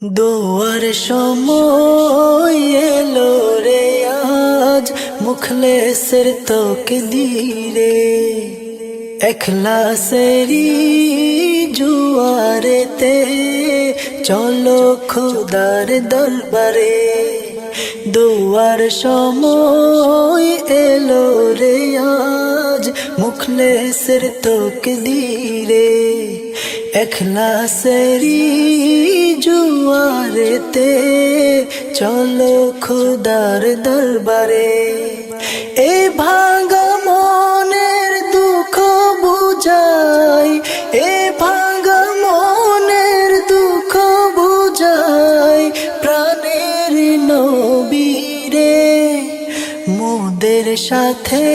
দোয়ার সময় এলো রে আজ মুখলেসের তকদীরে, এখলাসেরই জুয়ারেতে চলো খোদার দরবারে। দোয়ার সময় এলো রে আজ মুখলেসের তকদীরে, এখলাসেরই জুয়ারেতে চলো খোদার দরবারে। এ ভাঙা মনের দুঃখ বুঝাই, এ ভাঙা মনের দুঃখ বুঝাই প্রাণের নবীরে। মোদের সাথে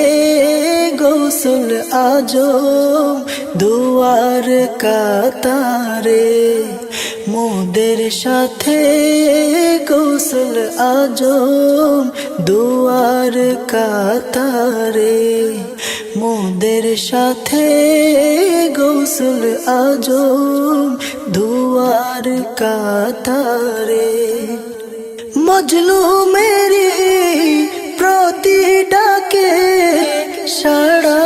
গোসল আজম দুয়ার কাতারে, মোদের সাথে গোসল আজম দুয়ার কাতারে, মোদের সাথে গোসল আজম দুয়ার কাতারে। মজলু মেরি প্রতি ডাকে সাড়া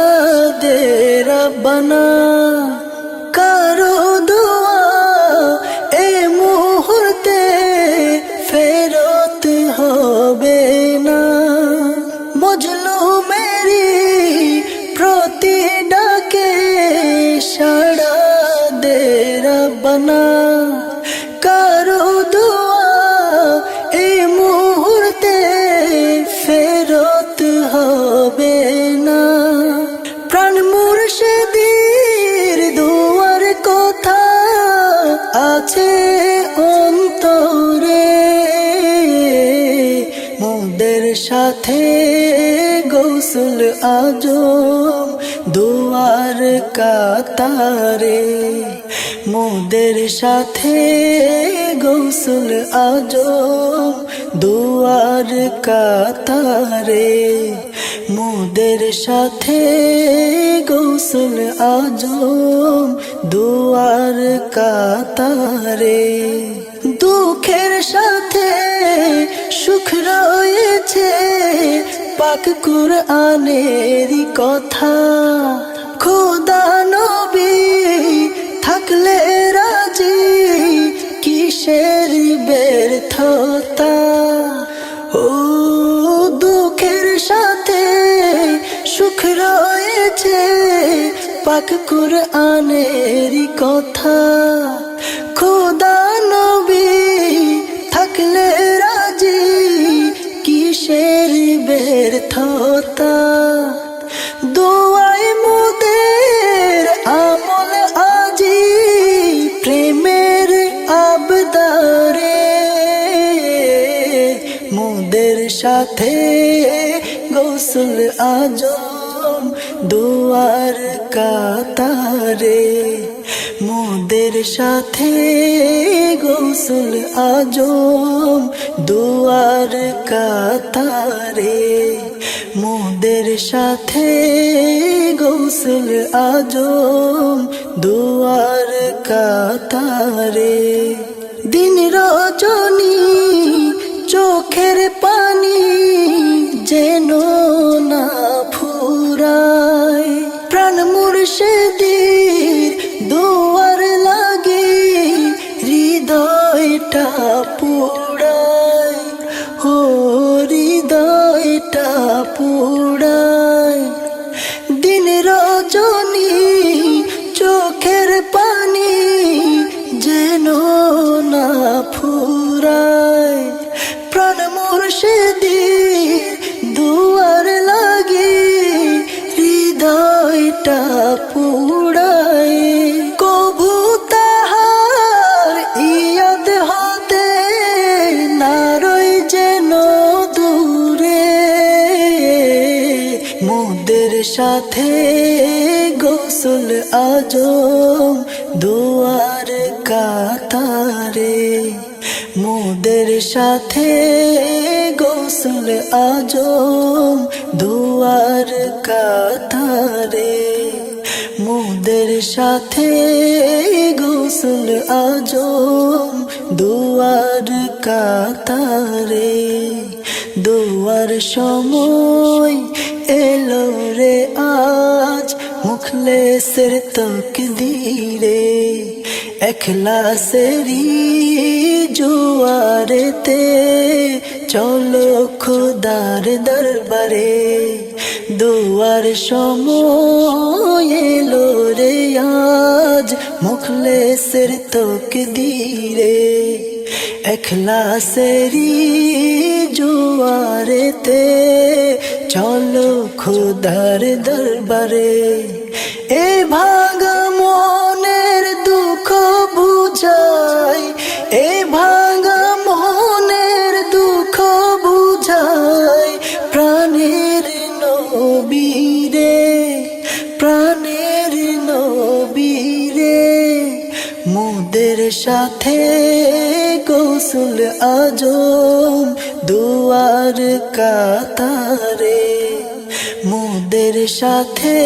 দে রব্বানা, কারো দোয়া এ মুহূর্তে ফেরত হবে না। মজলু মেরি প্রতি ডাকে সাড়া দে রব্বানা, কারো দোয়া এ মুহূর্তে ফেরত হবে না। প্রাণ মুর্শিদের দুয়ার কথা আছে অন্তরে, মোদের সাথে গোসল আজম দুয়ার কাতারে, মোদের সাথে গোসল আজম দুয়ার কাতারে, মোদের সাথে গোসল আজম দুয়ার কাতারে। দুঃখের সাথে সুখ রয়েছে পাক কুরআনেরই কথা, খোদা নবী থাকলে রাজি কিসের ব্যর্থতা। ও দুঃখের সাথে সুখ রয়েছে পাক কুরআনেরই কথা, খোদা নবী থাকলে রাজি কিসের ব্যর্থতা। দোয়ায় মোদের আমল আজি প্রেমের আবদারে, মোদের সাথে গোসল আজম দুয়ার কাতারে, মোদের সাথে গোসল আজম দুয়ার কাতারে, মোদের সাথে গোসল আজম দুয়ার কাতারে। দিন রজনী চোখের পানি যেন না ফুরায়, প্রাণ মুর্শিদের দুয়ার লাগে হৃদয়টা পুড়ায়, ও হৃদয়টা পুড়ায়। দিন রজনী চোখের পানি যেন না ফুরায়, প্রাণ মুর্শিদের দুয়ার লাগে হৃদয়টা পুড়ায়। কবু তাহার ইয়াদ হতে না রই যেন দূরে, মোদের সাথে গোসল আজম দুয়ার কাতারে, মোদের সাথে গোসল আজম দুয়ার কাতারে, মোদের সাথে গোসল আজম দুয়ার কাতারে। দুয়ার সময় এলো রে আজ, মুখলেসের তকদীরে। এখলাসেরই জোয়ারেতে চলো খোদার দরবারে। দুয়ার সময় এলো রে আজ, মুখলেসের তকদীরে। এখলাসেরই জোয়ারেতে চলো খোদার দরবারে। এ ভাঙা মনের দুঃখ বুঝাই, এ ভাঙা মনের দুঃখ বুঝাই প্রাণের নবীরে, প্রাণের নবীরে। মোদের সাথে গোসল আজম দুয়ার কাতারে। মোদের সাথে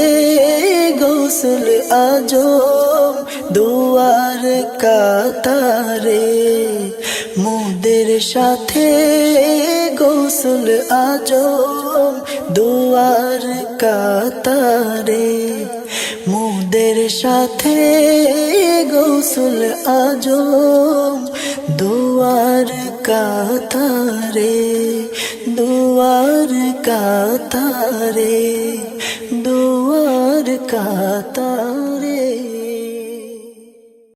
গোসল আজম দুয়ার কাতারে। মোদের সাথে গোসল আজম দুয়ার কাতারে। মোদের সাথে গোসল আজম দুয়ার কাতারে। দুয়ার কাতারে, দুয়ার কাতারে।